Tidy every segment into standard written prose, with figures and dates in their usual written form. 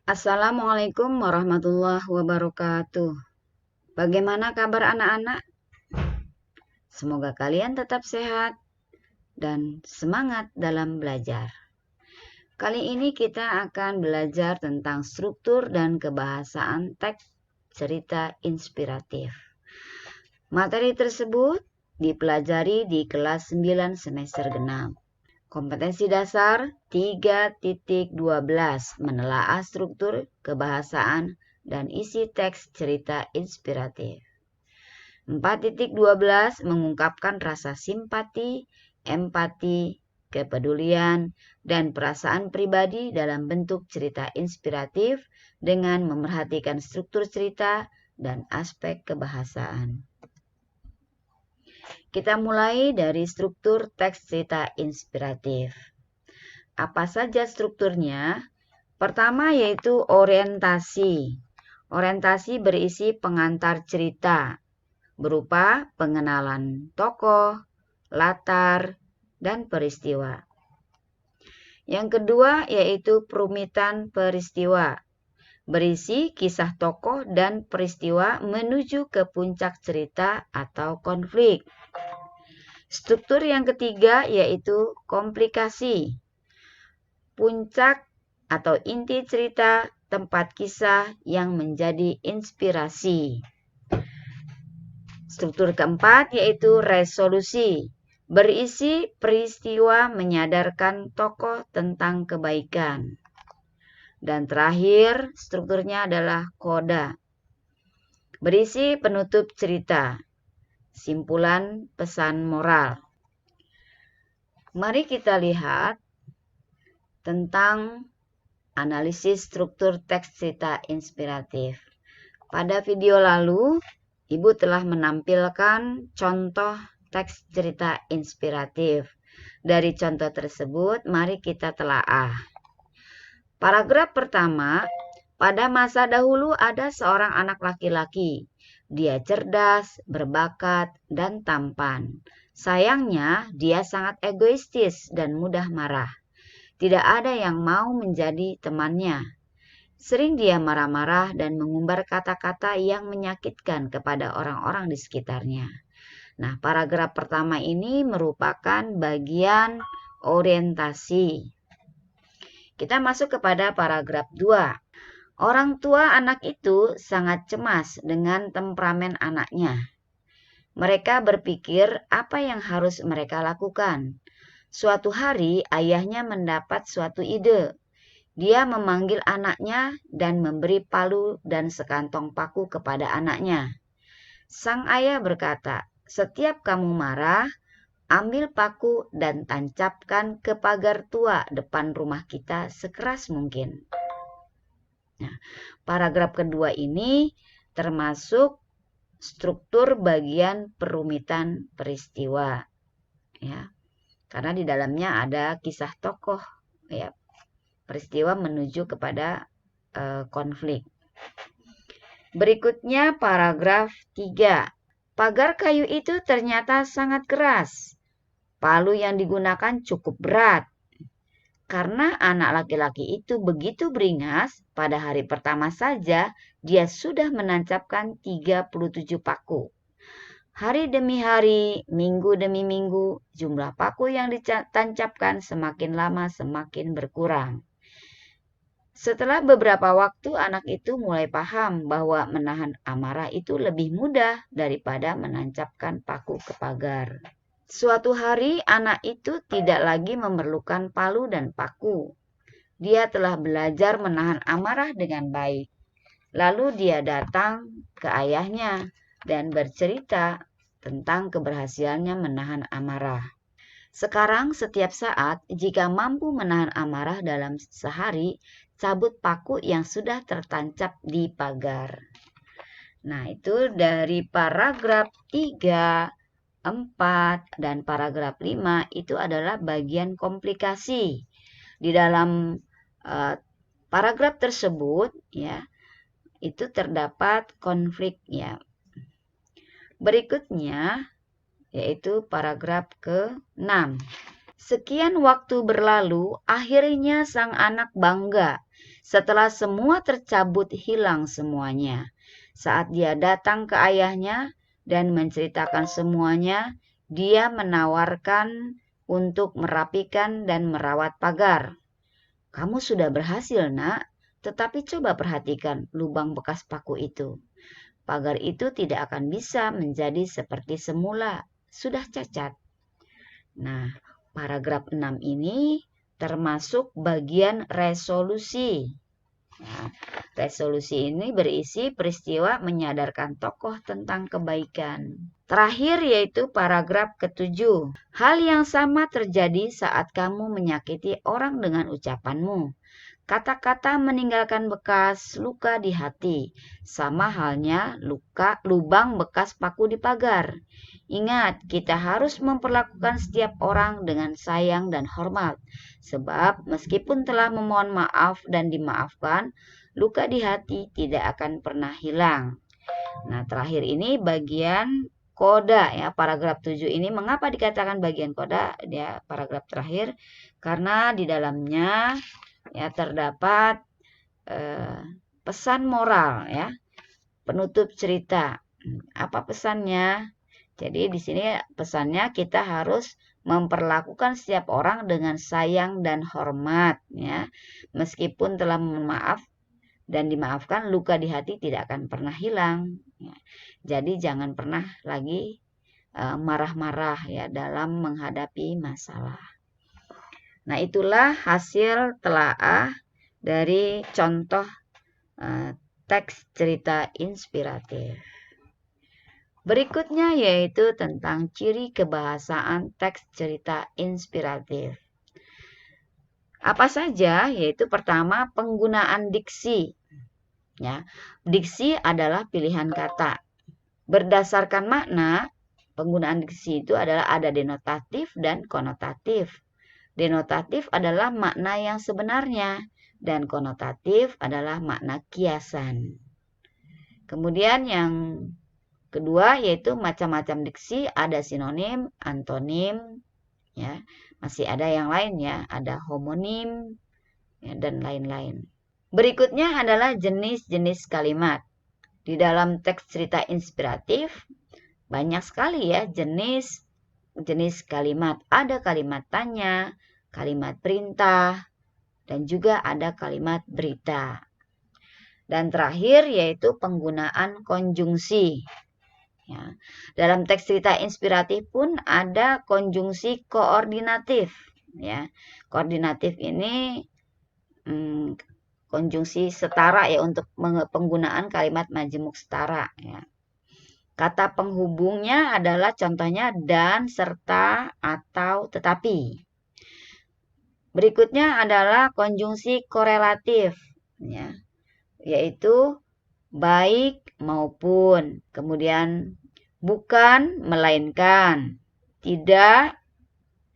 Assalamualaikum warahmatullahi wabarakatuh. Bagaimana kabar anak-anak? Semoga kalian tetap sehat dan semangat dalam belajar. Kali ini kita akan belajar tentang struktur dan kebahasaan teks cerita inspiratif. Materi tersebut dipelajari di kelas 9 semester genap. Kompetensi dasar 3.12 menelaah struktur kebahasaan dan isi teks cerita inspiratif. 4.12 mengungkapkan rasa simpati, empati, kepedulian, dan perasaan pribadi dalam bentuk cerita inspiratif dengan memerhatikan struktur cerita dan aspek kebahasaan. Kita mulai dari struktur teks cerita inspiratif. Apa saja strukturnya? Pertama yaitu orientasi. Orientasi berisi pengantar cerita, berupa pengenalan tokoh, latar, dan peristiwa. Yang kedua yaitu perumitan peristiwa, berisi kisah tokoh dan peristiwa menuju ke puncak cerita atau konflik. Struktur yang ketiga yaitu komplikasi, puncak atau inti cerita, tempat kisah yang menjadi inspirasi. Struktur keempat yaitu resolusi, berisi peristiwa menyadarkan tokoh tentang kebaikan. Dan terakhir strukturnya adalah koda, berisi penutup cerita, simpulan pesan moral. Mari kita lihat tentang analisis struktur teks cerita inspiratif. Pada video lalu, Ibu telah menampilkan contoh teks cerita inspiratif. Dari contoh tersebut, mari kita telaah. Paragraf pertama, pada masa dahulu ada seorang anak laki-laki. Dia cerdas, berbakat, dan tampan. Sayangnya, dia sangat egoistis dan mudah marah. Tidak ada yang mau menjadi temannya. Sering dia marah-marah dan mengumbar kata-kata yang menyakitkan kepada orang-orang di sekitarnya. Nah, paragraf pertama ini merupakan bagian orientasi. Kita masuk kepada paragraf 2. Orang tua anak itu sangat cemas dengan temperamen anaknya. Mereka berpikir apa yang harus mereka lakukan. Suatu hari ayahnya mendapat suatu ide. Dia memanggil anaknya dan memberi palu dan sekantong paku kepada anaknya. Sang ayah berkata, "Setiap kamu marah, ambil paku dan tancapkan ke pagar tua depan rumah kita sekeras mungkin." Nah, paragraf kedua ini termasuk struktur bagian perumitan peristiwa, ya, karena di dalamnya ada kisah tokoh, ya, peristiwa menuju kepada konflik. Berikutnya paragraf 3. Pagar kayu itu ternyata sangat keras. Palu yang digunakan cukup berat. Karena anak laki-laki itu begitu beringas, pada hari pertama saja dia sudah menancapkan 37 paku. Hari demi hari, minggu demi minggu, jumlah paku yang ditancapkan semakin lama semakin berkurang. Setelah beberapa waktu, anak itu mulai paham bahwa menahan amarah itu lebih mudah daripada menancapkan paku ke pagar. Suatu hari, anak itu tidak lagi memerlukan palu dan paku. Dia telah belajar menahan amarah dengan baik. Lalu dia datang ke ayahnya dan bercerita tentang keberhasilannya menahan amarah. Sekarang setiap saat, jika mampu menahan amarah dalam sehari, cabut paku yang sudah tertancap di pagar. Nah, itu dari paragraf 3, 4, dan paragraf 5 itu adalah bagian komplikasi. Di dalam paragraf tersebut, ya, itu terdapat konflik, ya. Berikutnya yaitu paragraf ke-6. Sekian waktu berlalu, akhirnya sang anak bangga setelah semua tercabut hilang semuanya. Saat dia datang ke ayahnya dan menceritakan semuanya, dia menawarkan untuk merapikan dan merawat pagar. Kamu sudah berhasil, Nak, tetapi coba perhatikan lubang bekas paku itu. Pagar itu tidak akan bisa menjadi seperti semula, sudah cacat. Nah, paragraf 6 ini termasuk bagian resolusi. Nah, resolusi ini berisi peristiwa menyadarkan tokoh tentang kebaikan. Terakhir yaitu paragraf ke-7. Hal yang sama terjadi saat kamu menyakiti orang dengan ucapanmu. Kata-kata meninggalkan bekas luka di hati, sama halnya lubang bekas paku di pagar. Ingat, kita harus memperlakukan setiap orang dengan sayang dan hormat. Sebab meskipun telah memohon maaf dan dimaafkan, luka di hati tidak akan pernah hilang. Nah, terakhir ini bagian koda ya, paragraf 7 ini mengapa dikatakan bagian koda ya, paragraf terakhir, karena di dalamnya ya terdapat pesan moral ya, penutup cerita. Apa pesannya? Jadi di sini pesannya kita harus memperlakukan setiap orang dengan sayang dan hormat ya. Meskipun telah mohon maaf dan dimaafkan, luka di hati tidak akan pernah hilang ya. Jadi jangan pernah lagi marah-marah ya dalam menghadapi masalah. Nah, itulah hasil telaah dari contoh teks cerita inspiratif. Berikutnya yaitu tentang ciri kebahasaan teks cerita inspiratif. Apa saja? Yaitu pertama, penggunaan diksi. Ya, diksi adalah pilihan kata. Berdasarkan makna, penggunaan diksi itu adalah ada denotatif dan konotatif. Denotatif adalah makna yang sebenarnya dan konotatif adalah makna kiasan. Kemudian yang kedua yaitu macam-macam diksi, ada sinonim, antonim, ya, masih ada yang lain ya, ada homonim ya, dan lain-lain. Berikutnya adalah jenis-jenis kalimat. Di dalam teks cerita inspiratif banyak sekali ya jenis kalimat. Ada kalimat tanya, kalimat perintah, dan juga ada kalimat berita. Dan terakhir yaitu penggunaan konjungsi. Ya. Dalam teks cerita inspiratif pun ada konjungsi koordinatif. Ya. Koordinatif ini konjungsi setara ya untuk penggunaan kalimat majemuk setara. Ya. Kata penghubungnya adalah contohnya dan, serta, atau, tetapi. Berikutnya adalah konjungsi korelatif. Ya. Yaitu baik maupun, kemudian bukan melainkan, tidak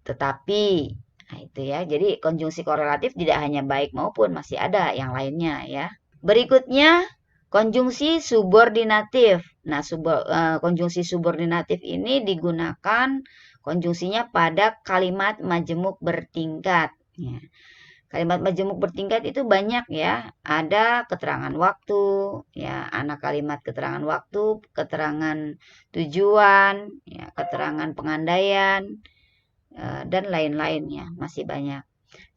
tetapi. Nah, itu ya. Jadi konjungsi korelatif tidak hanya baik maupun, masih ada yang lainnya ya. Berikutnya konjungsi subordinatif. Nah, konjungsi subordinatif ini digunakan konjungsinya pada kalimat majemuk bertingkat. Ya. Kalimat majemuk bertingkat itu banyak ya. Ada keterangan waktu, ya, anak kalimat keterangan waktu, keterangan tujuan, ya, keterangan pengandaian, dan lain-lainnya. Masih banyak.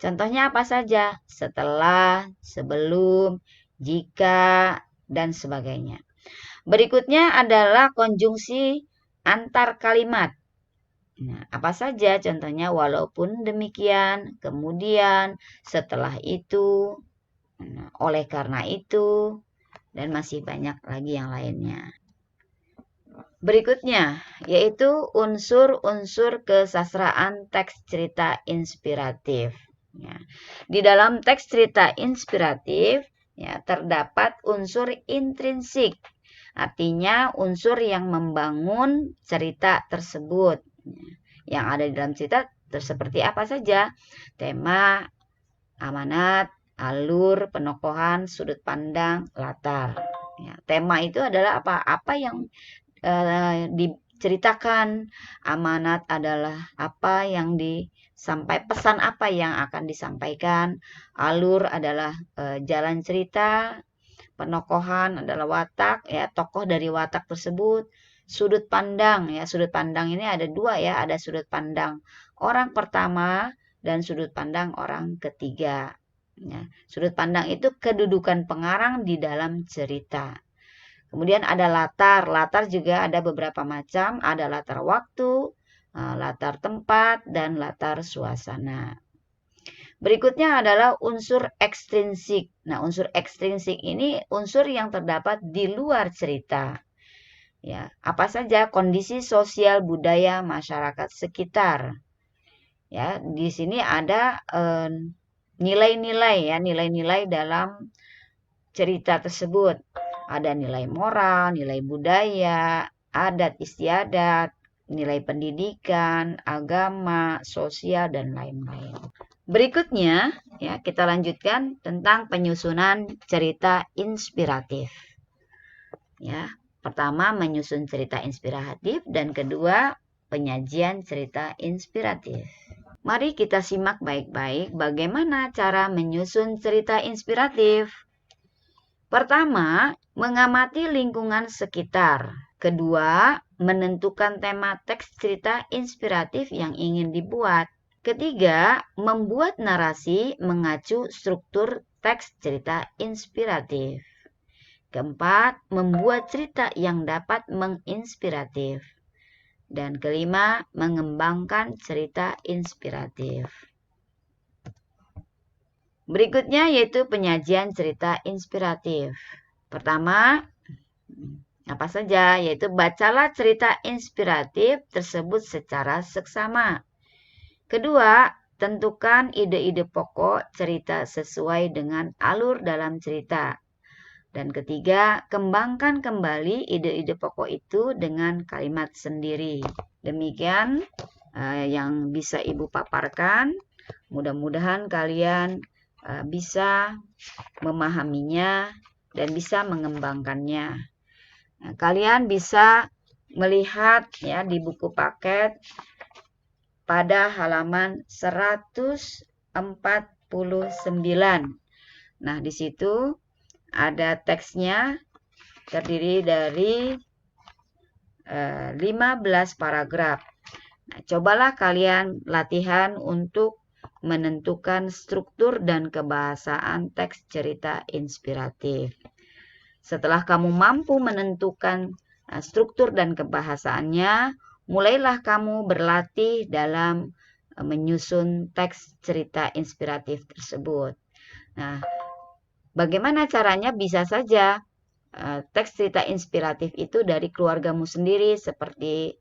Contohnya apa saja? Setelah, sebelum, jika, dan sebagainya. Berikutnya adalah konjungsi antar kalimat. Nah, apa saja contohnya? Walaupun demikian, kemudian, setelah itu, oleh karena itu, dan masih banyak lagi yang lainnya. Berikutnya, yaitu unsur-unsur kesastraan teks cerita inspiratif. Ya. Di dalam teks cerita inspiratif, ya, terdapat unsur intrinsik, artinya unsur yang membangun cerita tersebut. Yang ada di dalam cerita seperti apa saja? Tema, amanat, alur, penokohan, sudut pandang, latar. Ya, tema itu adalah apa yang ceritakan. Amanat adalah apa yang pesan apa yang akan disampaikan. Alur adalah jalan cerita. Penokohan adalah watak, ya, tokoh dari watak tersebut. Sudut pandang, ya, sudut pandang ini ada dua, ya, ada sudut pandang orang pertama dan sudut pandang orang ketiga. Ya, sudut pandang itu kedudukan pengarang di dalam cerita. Kemudian ada latar. Latar juga ada beberapa macam. Ada latar waktu, latar tempat, dan latar suasana. Berikutnya adalah unsur ekstrinsik. Nah, unsur ekstrinsik ini unsur yang terdapat di luar cerita. Ya, apa saja? Kondisi sosial budaya masyarakat sekitar. Ya, di sini ada nilai-nilai, ya, nilai-nilai dalam cerita tersebut. Ada nilai moral, nilai budaya, adat istiadat, nilai pendidikan, agama, sosial, dan lain-lain. Berikutnya, ya, kita lanjutkan tentang penyusunan cerita inspiratif. Ya, pertama menyusun cerita inspiratif dan kedua penyajian cerita inspiratif. Mari kita simak baik-baik bagaimana cara menyusun cerita inspiratif. Pertama, mengamati lingkungan sekitar. Kedua, menentukan tema teks cerita inspiratif yang ingin dibuat. Ketiga, membuat narasi mengacu struktur teks cerita inspiratif. Keempat, membuat cerita yang dapat menginspiratif. Dan kelima, mengembangkan cerita inspiratif. Berikutnya yaitu penyajian cerita inspiratif. Pertama, apa saja? Yaitu bacalah cerita inspiratif tersebut secara seksama. Kedua, tentukan ide-ide pokok cerita sesuai dengan alur dalam cerita. Dan ketiga, kembangkan kembali ide-ide pokok itu dengan kalimat sendiri. Demikian yang bisa Ibu paparkan. Mudah-mudahan kalian bisa memahaminya dan bisa mengembangkannya. Nah, kalian bisa melihat, ya, di buku paket pada halaman 149. Nah, di situ ada teksnya terdiri dari 15 paragraf. Nah, cobalah kalian latihan untuk menentukan struktur dan kebahasaan teks cerita inspiratif. Setelah kamu mampu menentukan struktur dan kebahasaannya, mulailah kamu berlatih dalam menyusun teks cerita inspiratif tersebut. Nah, bagaimana caranya? Bisa saja teks cerita inspiratif itu dari keluargamu sendiri, seperti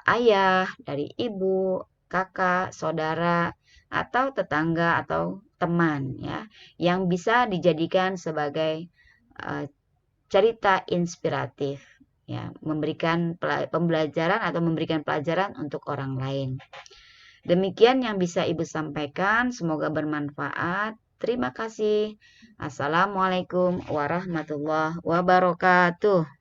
ayah, dari ibu, kakak, saudara, atau tetangga atau teman, ya, yang bisa dijadikan sebagai cerita inspiratif, ya, memberikan pembelajaran atau memberikan pelajaran untuk orang lain. Demikian yang bisa Ibu sampaikan, semoga bermanfaat. Terima kasih. Assalamualaikum warahmatullahi wabarakatuh.